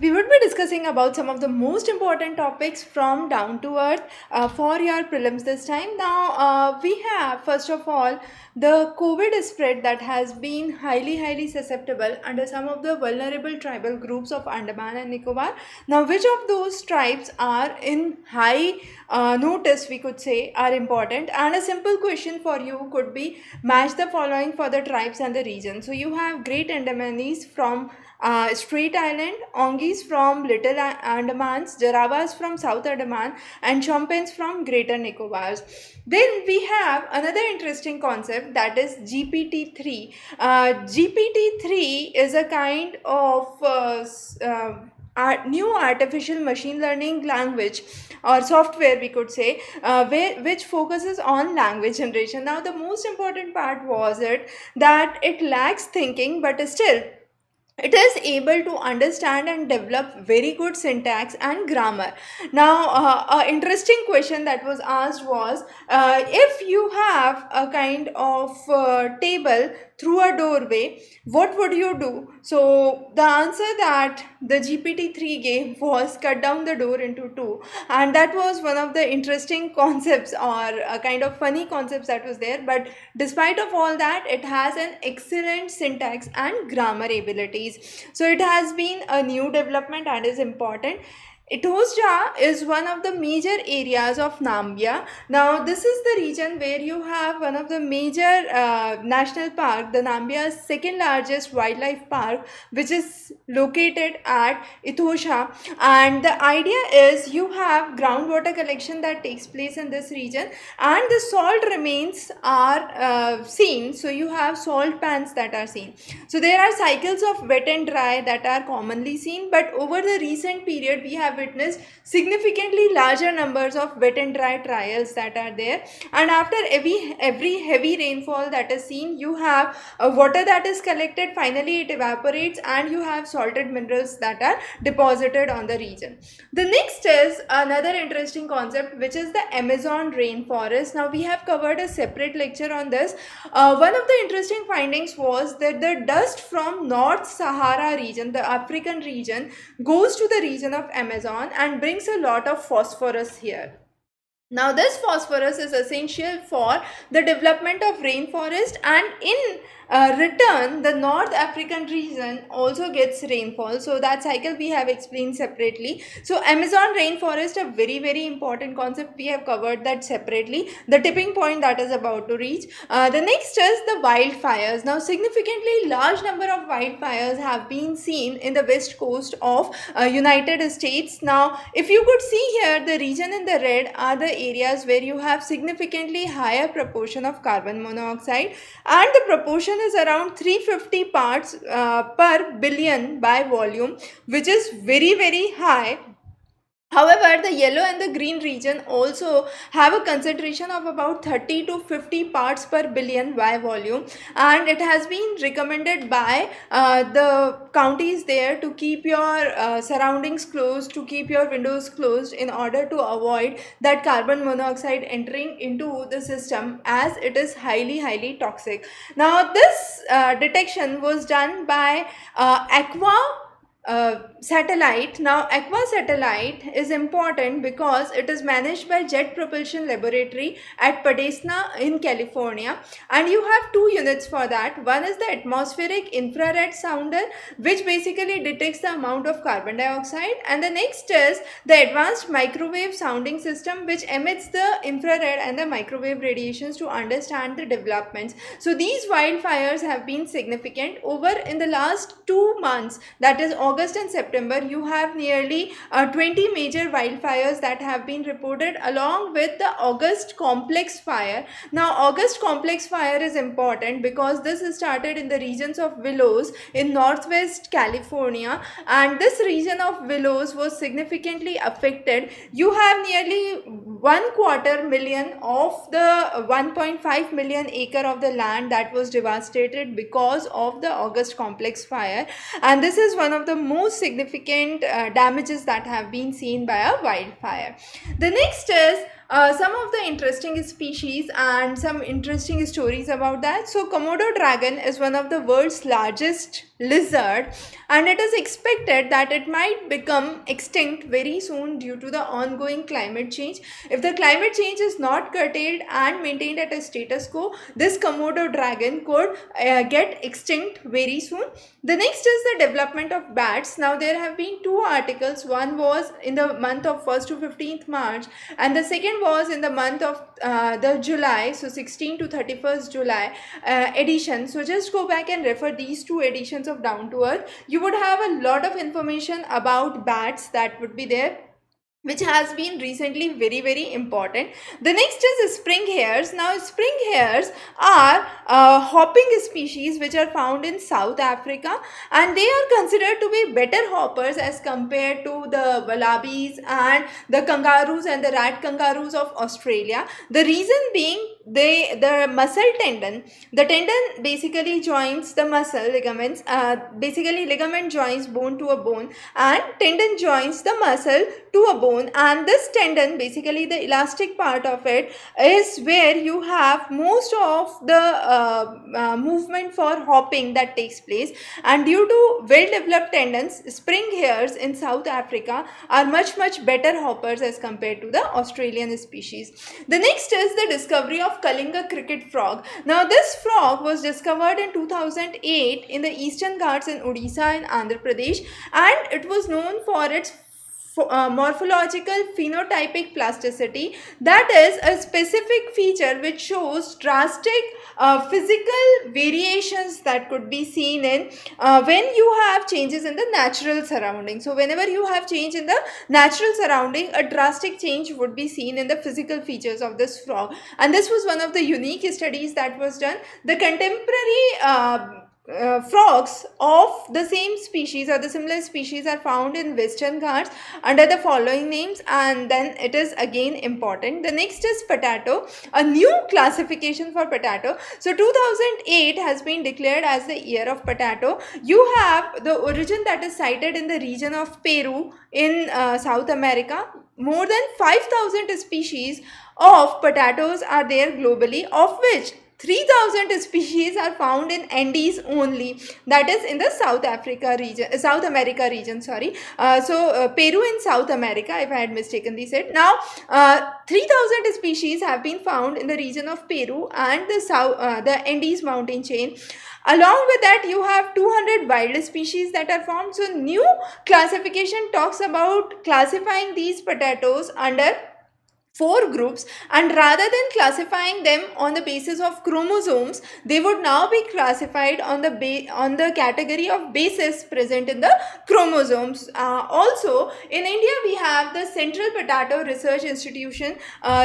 We would be discussing about some of the most important topics from down to earth for your prelims this time. Now, we have first of all the COVID spread that has been highly susceptible under some of the vulnerable tribal groups of Andaman and Nicobar. Now, which of those tribes are in high notice, we could say, are important? And a simple question for you could be match the following for the tribes and the region. So, you have Great Andamanese from Strait Island, Ongis from Little Andamans, Jaravas from South Andaman, and Champins from Greater Nicobars. Then we have another interesting concept, that is GPT-3. GPT-3 is a kind of new artificial machine learning language or software, we could say, which focuses on language generation. Now, the most important part was it that it lacks thinking, but still it is able to understand and develop very good syntax and grammar. Now, an interesting question that was asked was, if you have a kind of table through a doorway, what would you do? So the answer that the GPT-3 gave was cut down the door into two, and that was one of the interesting concepts or a kind of funny concepts that was there. But despite of all that, it has an excellent syntax and grammar abilities. So it has been a new development and is important. Etosja is one of the major areas of Nambia. Now, this is the region where you have one of the major national park, the Nambia's second largest wildlife park, which is located at Etosha. And the idea is you have groundwater collection that takes place in this region, and the salt remains are seen. So you have salt pans that are seen. So there are cycles of wet and dry that are commonly seen, but over the recent period we have witnessed significantly larger numbers of wet and dry trials that are there. And after every heavy rainfall that is seen, you have water that is collected, finally it evaporates, and you have salted minerals that are deposited on the region. The next is another interesting concept, which is the Amazon rainforest. Now, we have covered a separate lecture on this. One of the interesting findings was that the dust from North Sahara region, the African region, goes to the region of Amazon and brings a lot of phosphorus here. Now, this phosphorus is essential for the development of rainforest, and in return, the North African region also gets rainfall. So that cycle we have explained separately. So Amazon rainforest, a very important concept, we have covered that separately. The tipping point that is about to reach. The next is the wildfires. Now, significantly large number of wildfires have been seen in the west coast of United States. Now, if you could see here, the region in the red are the areas where you have significantly higher proportion of carbon monoxide, and the proportion is around 350 parts per billion by volume, which is very high. However, the yellow and the green region also have a concentration of about 30 to 50 parts per billion by volume, and it has been recommended by the counties there to keep your surroundings closed, to keep your windows closed, in order to avoid that carbon monoxide entering into the system, as it is highly toxic. Now, this detection was done by Aqua satellite. Now, Aqua satellite is important because it is managed by Jet Propulsion Laboratory at Pasadena in California, and you have two units for that. One is the atmospheric infrared sounder, which basically detects the amount of carbon dioxide, and the next is the advanced microwave sounding system, which emits the infrared and the microwave radiations to understand the developments. So these wildfires have been significant over in the last 2 months, that is August and September. You have nearly 20 major wildfires that have been reported, along with the August complex fire. Now, August complex fire is important because this started in the regions of Willows in northwest California, and this region of Willows was significantly affected. You have nearly 1/4 million of the 1.5 million acre of the land that was devastated because of the August complex fire, and this is one of the most significant damages that have been seen by a wildfire. The next is some of the interesting species and some interesting stories about that. So Komodo dragon is one of the world's largest lizard, and it is expected that it might become extinct very soon due to the ongoing climate change. If the climate change is not curtailed and maintained at a status quo, this Komodo dragon could get extinct very soon. The next is the development of bats. Now there have been two articles. One was in the month of 1st to 15th March, and the second was in the month of the July, so 16 to 31st July edition. So just go back and refer these two editions of Down to Earth. You would have a lot of information about bats that would be there, which has been recently very important. The next is the spring hares. Now spring hares are hopping species which are found in South Africa, and they are considered to be better hoppers as compared to the wallabies and the kangaroos and the rat kangaroos of Australia. The reason being, the muscle tendon, the tendon basically joins the muscle ligaments, basically ligament joins bone to a bone, and tendon joins the muscle to a bone, and this tendon, basically the elastic part of it, is where you have most of the movement for hopping that takes place. And due to well developed tendons, spring hares in South Africa are much better hoppers as compared to the Australian species. The next is the discovery of Kalinga cricket frog. Now this frog was discovered in 2008 in the Eastern Ghats in Odisha in Andhra Pradesh, and it was known for its morphological phenotypic plasticity. That is a specific feature which shows drastic physical variations that could be seen in when you have changes in the natural surrounding. So whenever you have change in the natural surrounding, a drastic change would be seen in the physical features of this frog, and this was one of the unique studies that was done. The contemporary frogs of the same species or the similar species are found in Western Ghats under the following names, and then it is again important. The next is potato, a new classification for potato. So 2008 has been declared as the year of potato. You have the origin that is cited in the region of Peru in South America. More than 5,000 species of potatoes are there globally, of which 3,000 species are found in Andes only, that is in the South America region, sorry. Peru in South America, if I had mistakenly said. Now 3,000 species have been found in the region of Peru and the Andes mountain chain. Along with that, you have 200 wild species that are found. So new classification talks about classifying these potatoes under four groups, and rather than classifying them on the basis of chromosomes, they would now be classified on the category of bases present in the chromosomes. Also in India, we have the Central Potato Research Institution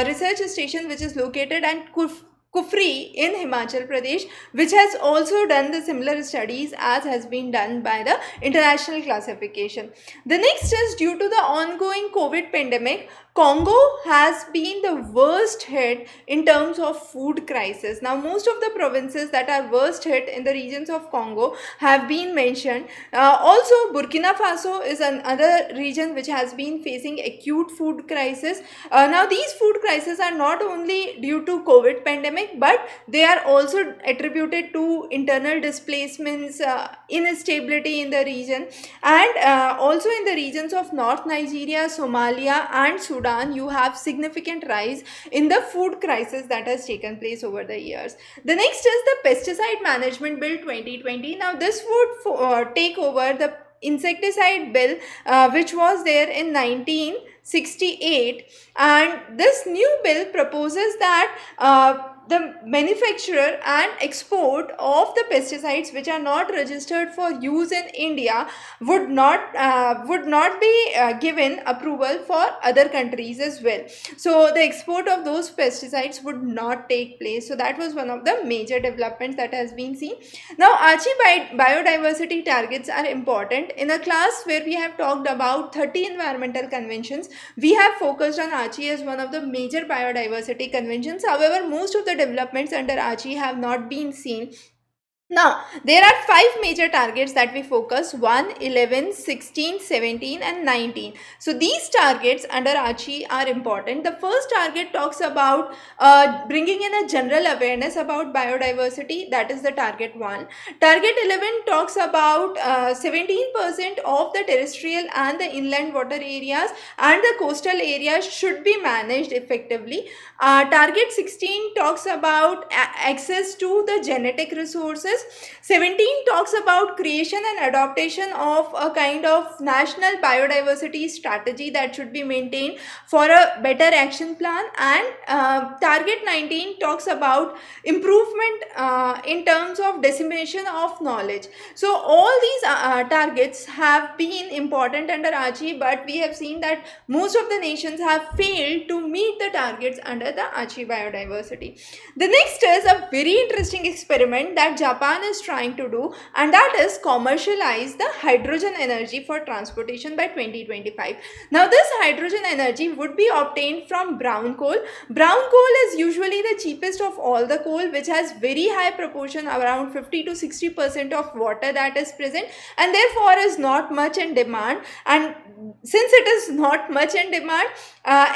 research station, which is located at Kufri in Himachal Pradesh, which has also done the similar studies as has been done by the international classification. The next is, due to the ongoing COVID pandemic, Congo has been the worst hit in terms of food crisis. Now most of the provinces that are worst hit in the regions of Congo have been mentioned. Also Burkina Faso is another region which has been facing acute food crisis. Now these food crises are not only due to COVID pandemic, but they are also attributed to internal displacements, instability in the region, and also in the regions of North Nigeria, Somalia and Sudan, you have significant rise in the food crisis that has taken place over the years. The next is the Pesticide Management Bill 2020. Now this would take over the insecticide bill which was there in 1968, and this new bill proposes that the manufacturer and export of the pesticides which are not registered for use in India would not be given approval for other countries as well. So the export of those pesticides would not take place. So that was one of the major developments that has been seen. Now Aichi biodiversity targets are important. In a class where we have talked about 30 environmental conventions, we have focused on Aichi as one of the major biodiversity conventions. However, most of the developments under Aichi have not been seen Now, there are five major targets that we focus: 1, 11, 16, 17, and 19. So, these targets under Aichi are important. The first target talks about bringing in a general awareness about biodiversity, that is the target 1. Target 11 talks about 17% of the terrestrial and the inland water areas and the coastal areas should be managed effectively. Target 16 talks about access to the genetic resources. 17 talks about creation and adaptation of a kind of national biodiversity strategy that should be maintained for a better action plan. And target 19 talks about improvement in terms of dissemination of knowledge. So all these targets have been important under Aichi, but we have seen that most of the nations have failed to meet the targets under the Aichi biodiversity. The next is a very interesting experiment that Japan is trying to do, and that is commercialize the hydrogen energy for transportation by 2025. Now, this hydrogen energy would be obtained from brown coal. Brown coal is usually the cheapest of all the coal, which has very high proportion, around 50 to 60% of water that is present, and therefore is not much in demand. And since it is not much in demand,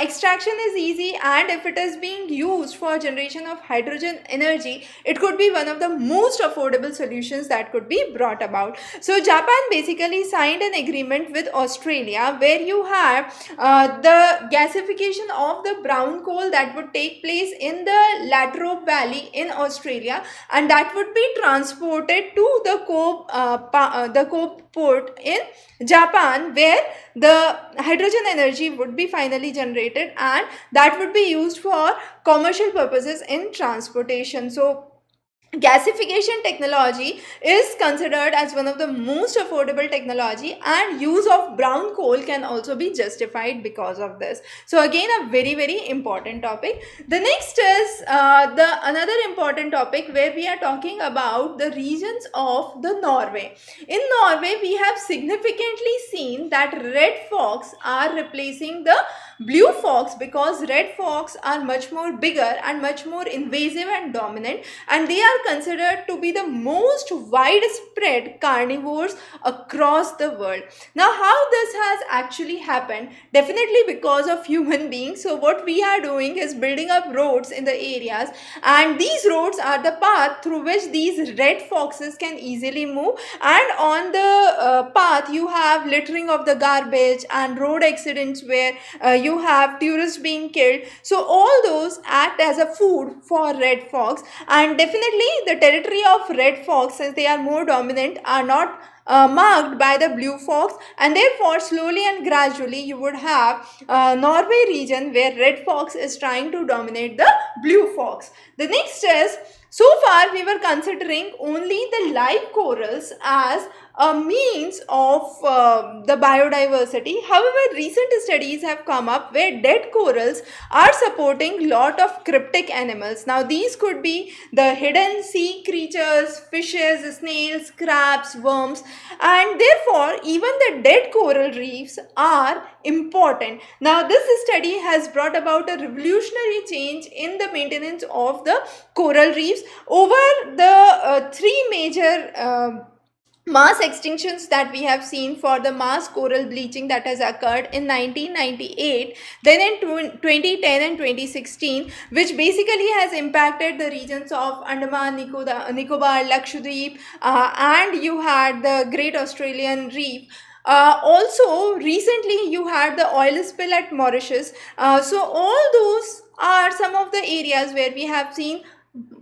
extraction is easy, and if it is being used for generation of hydrogen energy, it could be one of the most affordable solutions that could be brought about. So Japan basically signed an agreement with Australia where you have the gasification of the brown coal that would take place in the Latrobe Valley in Australia, and that would be transported to the Kobe port in Japan, where the hydrogen energy would be finally generated, and that would be used for commercial purposes in transportation. So gasification technology is considered as one of the most affordable technology, and use of brown coal can also be justified because of this. So again, a very important topic. The next is the another important topic where we are talking about the regions of the Norway. In Norway, we have significantly seen that red fox are replacing the blue fox, because red fox are much more bigger and much more invasive and dominant, and they are considered to be the most widespread carnivores across the world. Now, how this has actually happened? Definitely because of human beings. So what we are doing is building up roads in the areas, and these roads are the path through which these red foxes can easily move, and on the path you have littering of the garbage and road accidents where you have tourists being killed. So all those act as a food for red fox, and definitely the territory of red fox, since they are more dominant, are not marked by the blue fox, and therefore slowly and gradually you would have Norway region where red fox is trying to dominate the blue fox. The next is, so far we were considering only the live corals as a means of the biodiversity. However, recent studies have come up where dead corals are supporting lot of cryptic animals. Now, these could be the hidden sea creatures, fishes, snails, crabs, worms, and therefore even the dead coral reefs are important. Now, this study has brought about a revolutionary change in the maintenance of the coral reefs. Over the three major mass extinctions that we have seen for the mass coral bleaching that has occurred in 1998, then in 2010 and 2016, which basically has impacted the regions of Andaman, Nicobar, Lakshadweep, and you had the Great Australian Reef. Also, recently you had the oil spill at Mauritius. So all those are some of the areas where we have seen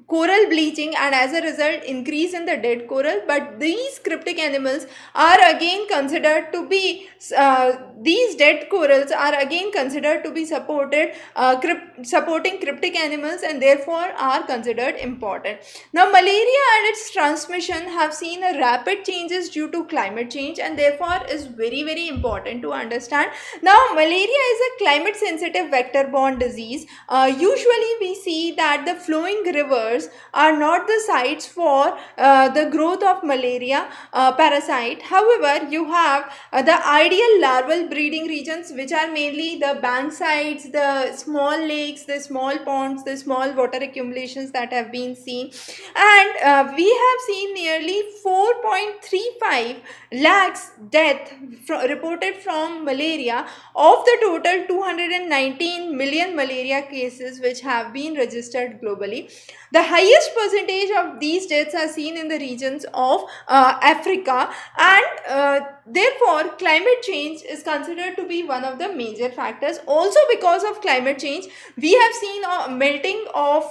coral bleaching, and as a result increase in the dead coral. But these cryptic animals are again considered to be these dead corals are again considered to be supporting cryptic animals, and therefore are considered important. Now, malaria and its transmission have seen a rapid changes due to climate change, and therefore is very important to understand. Now, malaria is a climate sensitive vector borne disease. Usually we see that the flowing rivers waters are not the sites for the growth of malaria parasite. However, you have the ideal larval breeding regions, which are mainly the bank sides, the small lakes, the small ponds, the small water accumulations that have been seen. And we have seen nearly 4.35 lakhs death reported from malaria of the total 219 million malaria cases which have been registered globally. The highest percentage of these deaths are seen in the regions of Africa, and therefore climate change is considered to be one of the major factors. Also, because of climate change, we have seen a melting of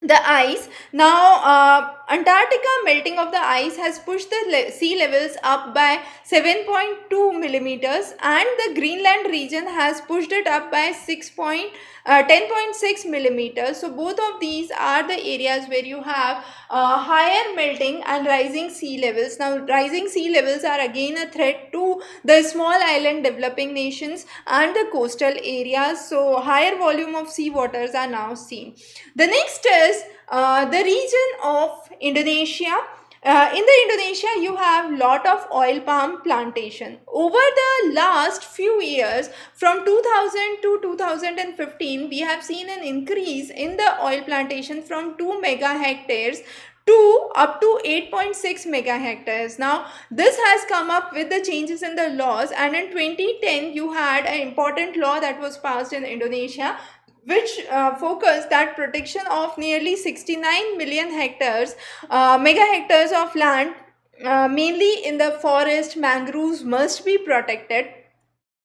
the ice. Now Antarctica melting of the ice has pushed the sea levels up by 7.2 millimeters, and the Greenland region has pushed it up by 10.6 millimeters. So both of these are the areas where you have higher melting and rising sea levels. Now rising sea levels are again a threat to the small island developing nations and the coastal areas, so higher volume of sea waters are now seen. The next is the region of Indonesia. In the Indonesia, you have lot of oil palm plantation. Over the last few years, from 2000 to 2015, we have seen an increase in the oil plantation from 2 mega hectares to up to 8.6 mega hectares. Now this has come up with the changes in the laws, and in 2010 you had an important law that was passed in Indonesia, which focused that protection of nearly 69 million hectares, mega hectares of land, mainly in the forest, mangroves must be protected.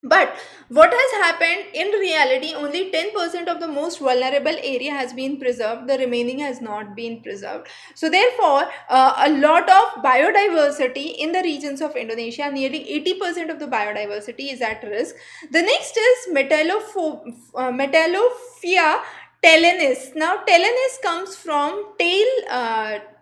But what has happened in reality, only 10% of the most vulnerable area has been preserved, the remaining has not been preserved. So therefore, a lot of biodiversity in the regions of Indonesia, nearly 80% of the biodiversity is at risk. The next is Metallophia telenis. Now telenis comes from tail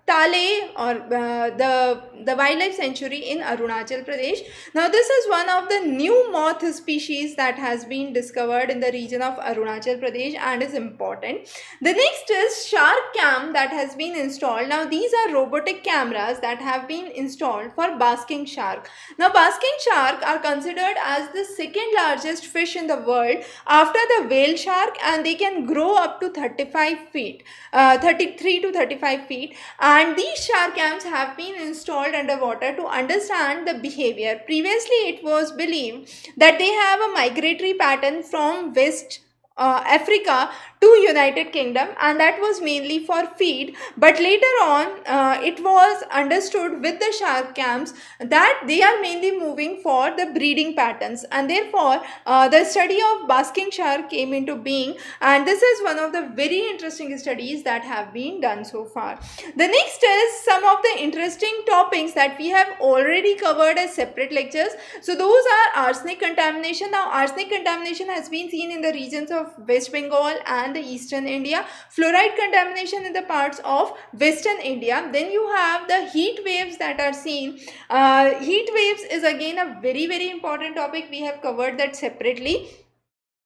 Tale, or the wildlife sanctuary in Arunachal Pradesh. Now this is one of the new moth species that has been discovered in the region of Arunachal Pradesh and is important. The next is shark cam that has been installed. Now these are robotic cameras that have been installed for basking shark. Now basking shark are considered as the second largest fish in the world after the whale shark, and they can grow up to 35 feet, 33 to 35 feet. And these shark cams have been installed underwater to understand the behavior. Previously, it was believed that they have a migratory pattern from West Africa to United Kingdom, and that was mainly for feed. But later on, it was understood with the shark cams that they are mainly moving for the breeding patterns, and therefore the study of basking shark came into being, and this is one of the very interesting studies that have been done so far. The next is some of the interesting topics that we have already covered as separate lectures. So those are arsenic contamination. Now arsenic contamination has been seen in the regions of West Bengal and the eastern India, fluoride contamination in the parts of western India. Then you have the heat waves that are seen. Heat waves is again a very important topic. We have covered that separately.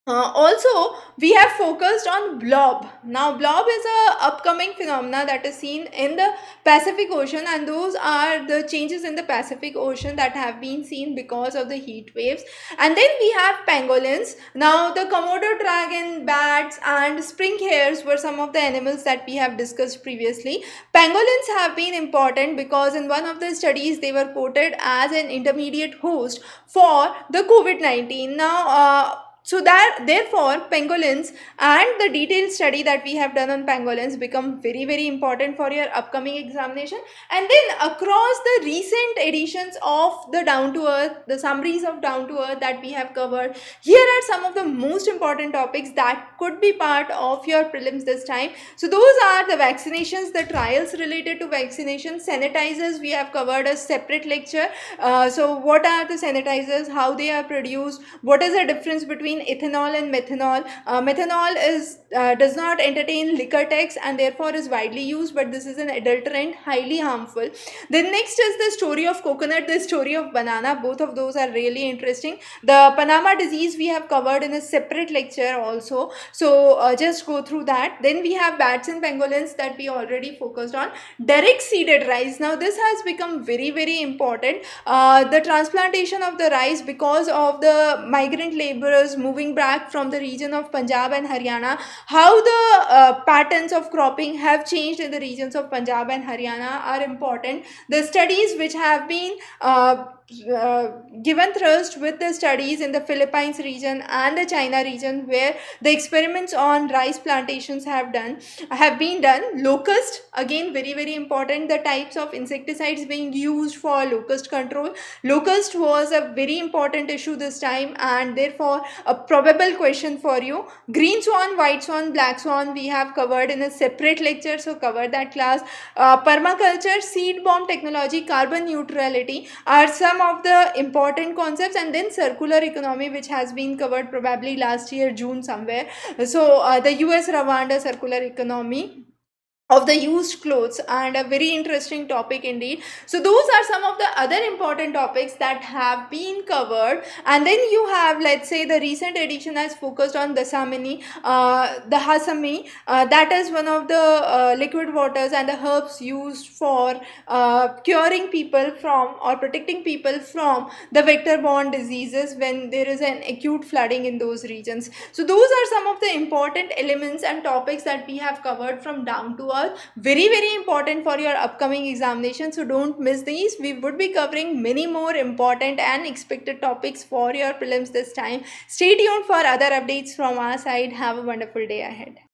Also, we have focused on blob. Now blob is a upcoming phenomena that is seen in the Pacific Ocean, and those are the changes in the Pacific Ocean that have been seen because of the heat waves. And then we have pangolins. Now the Komodo dragon, bats and spring hares were some of the animals that we have discussed previously. Pangolins have been important because in one of the studies they were quoted as an intermediate host for the COVID-19. Now so that therefore pangolins and the detailed study that we have done on pangolins become very important for your upcoming examination. And then across the recent editions of the Down to Earth, the summaries of Down to Earth that we have covered, here are some of the most important topics that could be part of your prelims this time. So those are the vaccinations, the trials related to vaccination. Sanitizers we have covered a separate lecture. So what are the sanitizers, how they are produced, what is the difference between between ethanol and methanol. Methanol is does not entertain liquor tax and therefore is widely used, but this is an adulterant, highly harmful. Then next is the story of coconut, the story of banana. Both of those are really interesting. The Panama disease we have covered in a separate lecture also, so just go through that. Then we have bats and pangolins that we already focused on. Derrick seeded rice. Now this has become very important. The transplantation of the rice because of the migrant laborers moving back from the region of Punjab and Haryana, how the patterns of cropping have changed in the regions of Punjab and Haryana are important. The studies which have been uh, given thrust with the studies in the Philippines region and the China region, where the experiments on rice plantations have been done. Locust, again very important, the types of insecticides being used for locust control. Locust was a very important issue this time, and therefore a probable question for you. Green swan, white swan, black swan we have covered in a separate lecture, so cover that class. Permaculture, seed bomb technology, carbon neutrality are some of the important concepts, and then circular economy, which has been covered probably last year June somewhere. So the US Rwanda circular economy of the used clothes, and a very interesting topic indeed. So those are some of the other important topics that have been covered. And then you have, let's say, the recent edition has focused on the hasami, that is one of the liquid waters and the herbs used for curing people from or protecting people from the vector borne diseases when there is an acute flooding in those regions. So those are some of the important elements and topics that we have covered from down to earth. Very important for your upcoming examination, so don't miss these. We would be covering many more important and expected topics for your prelims this time. Stay tuned for other updates from our side. Have a wonderful day ahead.